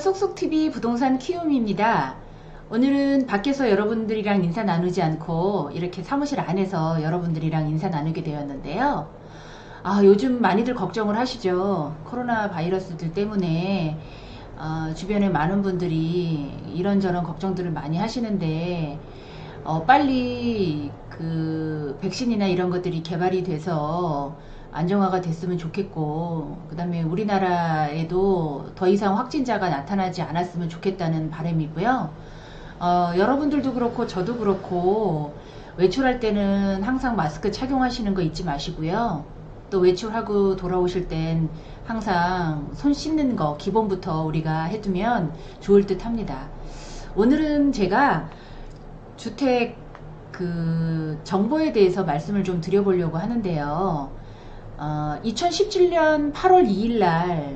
속속TV 부동산 키움입니다. 오늘은 밖에서 여러분들이랑 인사 나누지 않고 이렇게 사무실 안에서 여러분들이랑 인사 나누게 되었는데요. 요즘 많이들 걱정을 하시죠. 코로나 바이러스들 때문에 주변에 많은 분들이 이런저런 걱정들을 많이 하시는데 빨리 그 백신이나 이런 것들이 개발이 돼서 안정화가 됐으면 좋겠고, 그 다음에 우리나라에도 더 이상 확진자가 나타나지 않았으면 좋겠다는 바람이고요. 여러분들도 그렇고 저도 그렇고 외출할 때는 항상 마스크 착용하시는 거 잊지 마시고요. 또 외출하고 돌아오실 땐 항상 손 씻는 거 기본부터 우리가 해두면 좋을 듯 합니다. 오늘은 제가 주택 그 정보에 대해서 말씀을 좀 드려보려고 하는데요. 2017년 8월 2일 날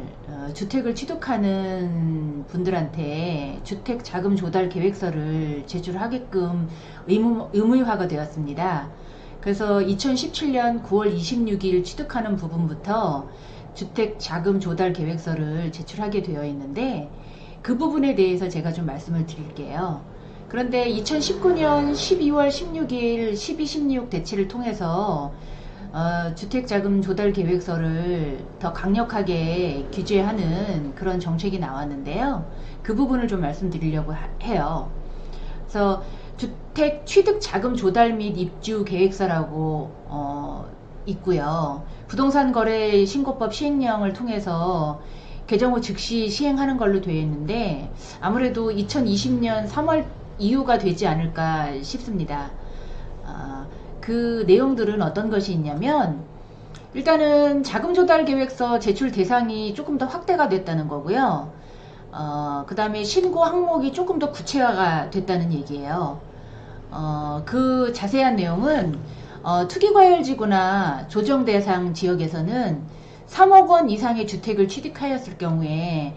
주택을 취득하는 분들한테 주택 자금 조달 계획서를 제출하게끔 의무화가 되었습니다. 그래서 2017년 9월 26일 취득하는 부분부터 주택 자금 조달 계획서를 제출하게 되어 있는데, 그 부분에 대해서 제가 좀 말씀을 드릴게요. 그런데 2019년 12월 16일 1216 대치를 통해서 주택자금 조달 계획서를 더 강력하게 규제하는 그런 정책이 나왔는데요. 그 부분을 좀 말씀드리려고 해요. 그래서 주택 취득 자금 조달 및 입주 계획서라고 있고요. 부동산 거래 신고법 시행령을 통해서 개정 후 즉시 시행하는 걸로 되어 있는데, 아무래도 2020년 3월 이후가 되지 않을까 싶습니다. 그 내용들은 어떤 것이 있냐면, 일단은 자금 조달 계획서 제출 대상이 조금 더 확대가 됐다는 거고요. 그 다음에 신고 항목이 조금 더 구체화가 됐다는 얘기예요. 그 자세한 내용은 투기과열지구나 조정 대상 지역에서는 3억 원 이상의 주택을 취득하였을 경우에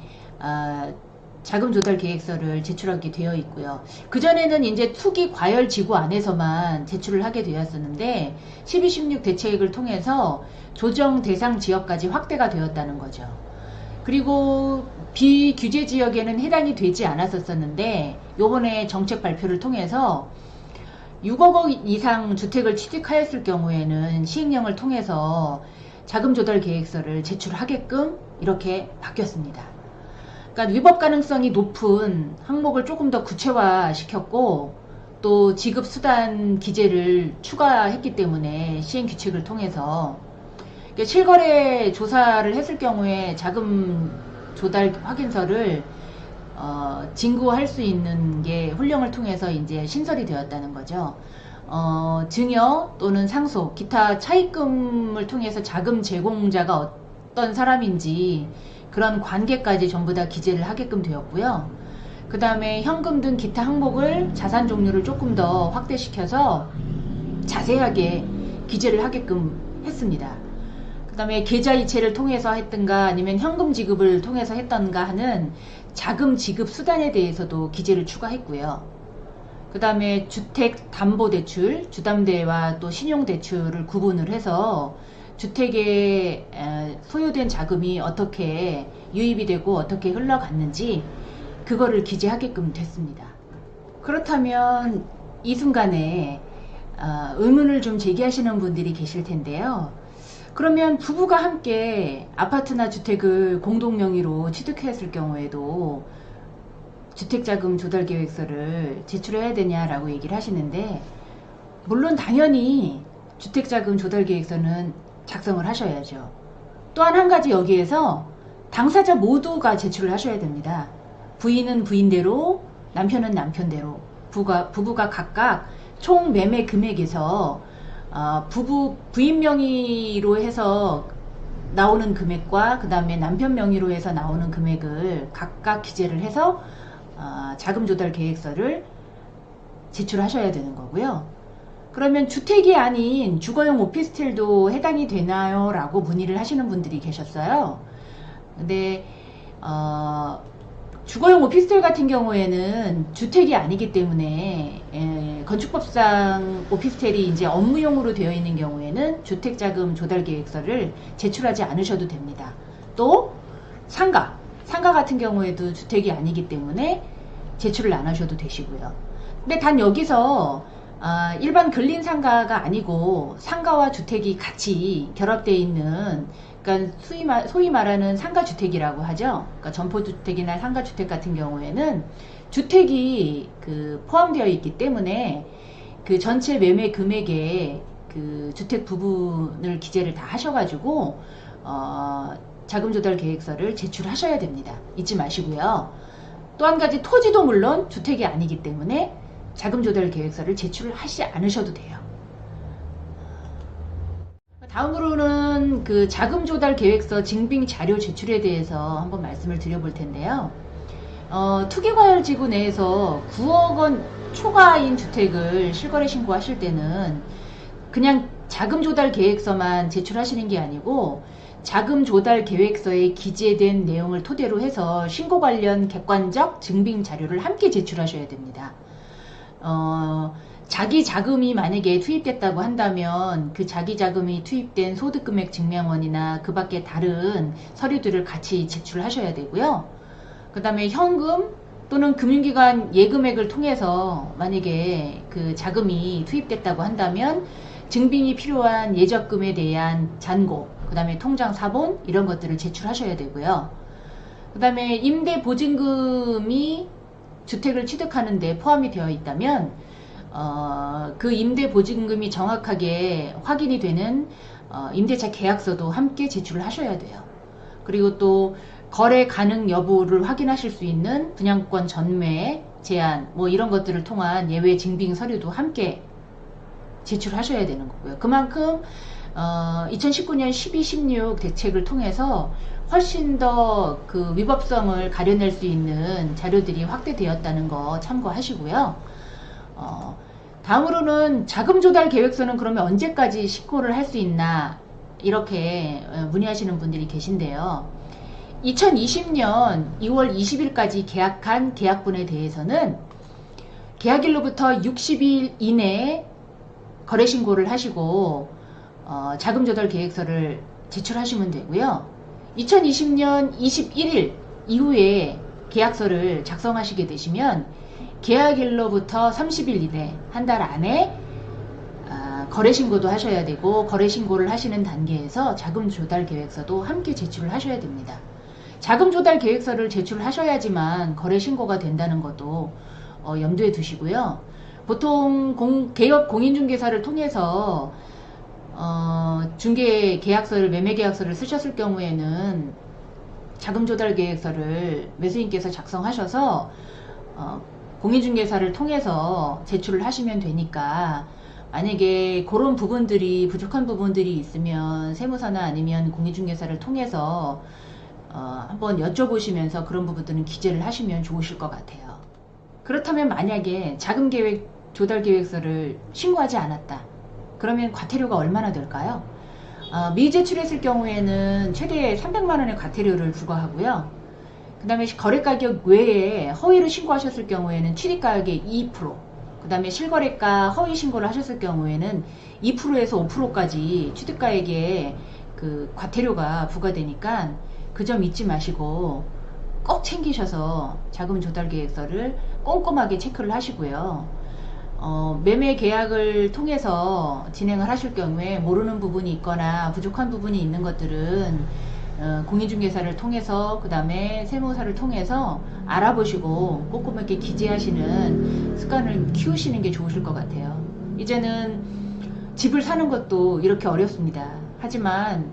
자금 조달 계획서를 제출하게 되어 있고요. 그전에는 이제 투기 과열 지구 안에서만 제출을 하게 되었었는데 1216 대책을 통해서 조정 대상 지역까지 확대가 되었다는 거죠. 그리고 비규제 지역에는 해당이 되지 않았었는데, 요번에 정책 발표를 통해서 6억 원 이상 주택을 취득하였을 경우에는 시행령을 통해서 자금 조달 계획서를 제출하게끔 이렇게 바뀌었습니다. 그러니까 위법 가능성이 높은 항목을 조금 더 구체화 시켰고, 또 지급 수단 기재를 추가했기 때문에 시행 규칙을 통해서 실거래 조사를 했을 경우에 자금 조달 확인서를 진구할 수 있는 게 훈령을 통해서 이제 신설이 되었다는 거죠. 증여 또는 상속, 기타 차입금을 통해서 자금 제공자가 어떤 사람인지 그런 관계까지 전부 다 기재를 하게끔 되었고요. 그 다음에 현금 등 기타 항목을 자산 종류를 조금 더 확대시켜서 자세하게 기재를 하게끔 했습니다. 그 다음에 계좌이체를 통해서 했던가 아니면 현금 지급을 통해서 했던가 하는 자금 지급 수단에 대해서도 기재를 추가했고요. 그 다음에 주택담보대출, 주담대와 또 신용대출을 구분을 해서 주택에 소요된 자금이 어떻게 유입이 되고 어떻게 흘러갔는지 그거를 기재하게끔 됐습니다. 그렇다면 이 순간에 의문을 좀 제기하시는 분들이 계실 텐데요. 그러면 부부가 함께 아파트나 주택을 공동 명의로 취득했을 경우에도 주택자금 조달 계획서를 제출해야 되냐라고 얘기를 하시는데, 물론 당연히 주택자금 조달 계획서는 작성을 하셔야죠. 또한 한 가지 여기에서 당사자 모두가 제출을 하셔야 됩니다. 부인은 부인대로, 남편은 남편대로, 부부가 각각 총 매매 금액에서 부인 명의로 해서 나오는 금액과 그 다음에 남편 명의로 해서 나오는 금액을 각각 기재를 해서 자금 조달 계획서를 제출하셔야 되는 거고요. 그러면 주택이 아닌 주거용 오피스텔도 해당이 되나요? 라고 문의를 하시는 분들이 계셨어요. 근데 주거용 오피스텔 같은 경우에는 주택이 아니기 때문에 건축법상 오피스텔이 이제 업무용으로 되어 있는 경우에는 주택자금 조달 계획서를 제출하지 않으셔도 됩니다. 또 상가 상가 같은 경우에도 주택이 아니기 때문에 제출을 안 하셔도 되시고요. 근데 단 여기서 일반 근린 상가가 아니고 상가와 주택이 같이 결합되어 있는, 그러니까 소위 말하는 상가주택이라고 하죠. 그러니까 점포주택이나 상가주택 같은 경우에는 주택이 포함되어 있기 때문에 그 전체 매매 금액에 그 주택 부분을 기재를 다 하셔가지고 자금조달 계획서를 제출하셔야 됩니다. 잊지 마시고요. 또 한 가지, 토지도 물론 주택이 아니기 때문에 자금조달 계획서를 제출을 하시지 않으셔도 돼요. 다음으로는 그 자금조달 계획서 증빙 자료 제출에 대해서 한번 말씀을 드려볼 텐데요. 투기과열지구 내에서 9억 원 초과인 주택을 실거래 신고하실 때는 그냥 자금조달 계획서만 제출하시는 게 아니고 자금조달 계획서에 기재된 내용을 토대로 해서 신고 관련 객관적 증빙 자료를 함께 제출하셔야 됩니다. 자기 자금이 만약에 투입됐다고 한다면 그 자기 자금이 투입된 소득금액 증명원이나 그 밖에 다른 서류들을 같이 제출하셔야 되고요. 그 다음에 현금 또는 금융기관 예금액을 통해서 만약에 그 자금이 투입됐다고 한다면 증빙이 필요한 예적금에 대한 잔고, 그 다음에 통장 사본 이런 것들을 제출하셔야 되고요. 그 다음에 임대보증금이 주택을 취득하는 데 포함이 되어 있다면 그 임대보증금이 정확하게 확인이 되는 임대차 계약서도 함께 제출을 하셔야 돼요. 그리고 또 거래 가능 여부를 확인하실 수 있는 분양권 전매, 제한 뭐 이런 것들을 통한 예외 증빙 서류도 함께 제출하셔야 되는 거고요. 그만큼 2019년 12.16 대책을 통해서 훨씬 더 그 위법성을 가려낼 수 있는 자료들이 확대되었다는 거 참고하시고요. 다음으로는 자금조달 계획서는 그러면 언제까지 신고를 할 수 있나 이렇게 문의하시는 분들이 계신데요. 2020년 2월 20일까지 계약한 계약분에 대해서는 계약일로부터 60일 이내에 거래신고를 하시고 자금조달 계획서를 제출하시면 되고요. 2020년 21일 이후에 계약서를 작성하시게 되시면 계약일로부터 30일 이내, 한 달 안에 거래신고도 하셔야 되고, 거래신고를 하시는 단계에서 자금조달 계획서도 함께 제출을 하셔야 됩니다. 자금조달 계획서를 제출하셔야지만 거래신고가 된다는 것도 염두에 두시고요. 보통 개업 공인중개사를 통해서 중개 계약서를, 매매 계약서를 쓰셨을 경우에는 자금조달 계획서를 매수인께서 작성하셔서 공인중개사를 통해서 제출을 하시면 되니까, 만약에 그런 부분들이 부족한 부분들이 있으면 세무사나 아니면 공인중개사를 통해서 한번 여쭤보시면서 그런 부분들은 기재를 하시면 좋으실 것 같아요. 그렇다면 만약에 자금계획 조달계획서를 신고하지 않았다, 그러면 과태료가 얼마나 될까요? 미제출했을 경우에는 최대 300만원의 과태료를 부과하고요. 그 다음에 거래가격 외에 허위로 신고하셨을 경우에는 취득가격의 2%, 그 다음에 실거래가 허위 신고를 하셨을 경우에는 2%에서 5%까지 취득가액에 그 과태료가 부과되니까 그 점 잊지 마시고 꼭 챙기셔서 자금조달계획서를 꼼꼼하게 체크를 하시고요. 매매 계약을 통해서 진행을 하실 경우에 모르는 부분이 있거나 부족한 부분이 있는 것들은 공인중개사를 통해서, 그 다음에 세무사를 통해서 알아보시고 꼼꼼하게 기재하시는 습관을 키우시는 게 좋으실 것 같아요. 이제는 집을 사는 것도 이렇게 어렵습니다. 하지만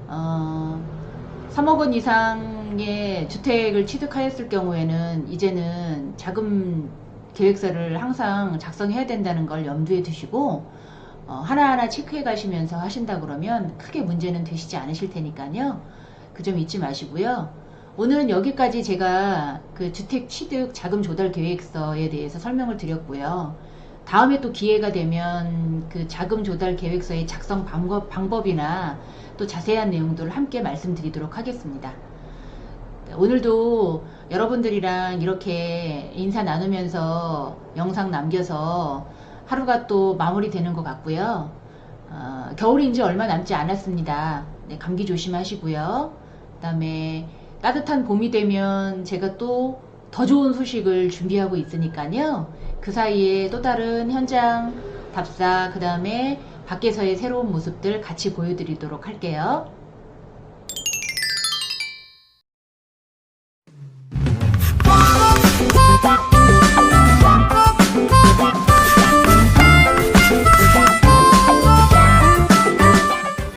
3억 원 이상의 주택을 취득하였을 경우에는 이제는 자금 계획서를 항상 작성해야 된다는 걸 염두에 두시고 하나하나 체크해 가시면서 하신다 그러면 크게 문제는 되시지 않으실 테니까요. 그 점 잊지 마시고요. 오늘은 여기까지 제가 그 주택 취득 자금 조달 계획서에 대해서 설명을 드렸고요. 다음에 또 기회가 되면 그 자금 조달 계획서의 작성 방법이나 또 자세한 내용들을 함께 말씀드리도록 하겠습니다. 오늘도 여러분들이랑 이렇게 인사 나누면서 영상 남겨서 하루가 또 마무리되는 것 같고요. 겨울이 이제 얼마 남지 않았습니다. 네, 감기 조심하시고요. 그 다음에 따뜻한 봄이 되면 제가 또 더 좋은 소식을 준비하고 있으니까요. 그 사이에 또 다른 현장 답사, 그 다음에 밖에서의 새로운 모습들 같이 보여드리도록 할게요.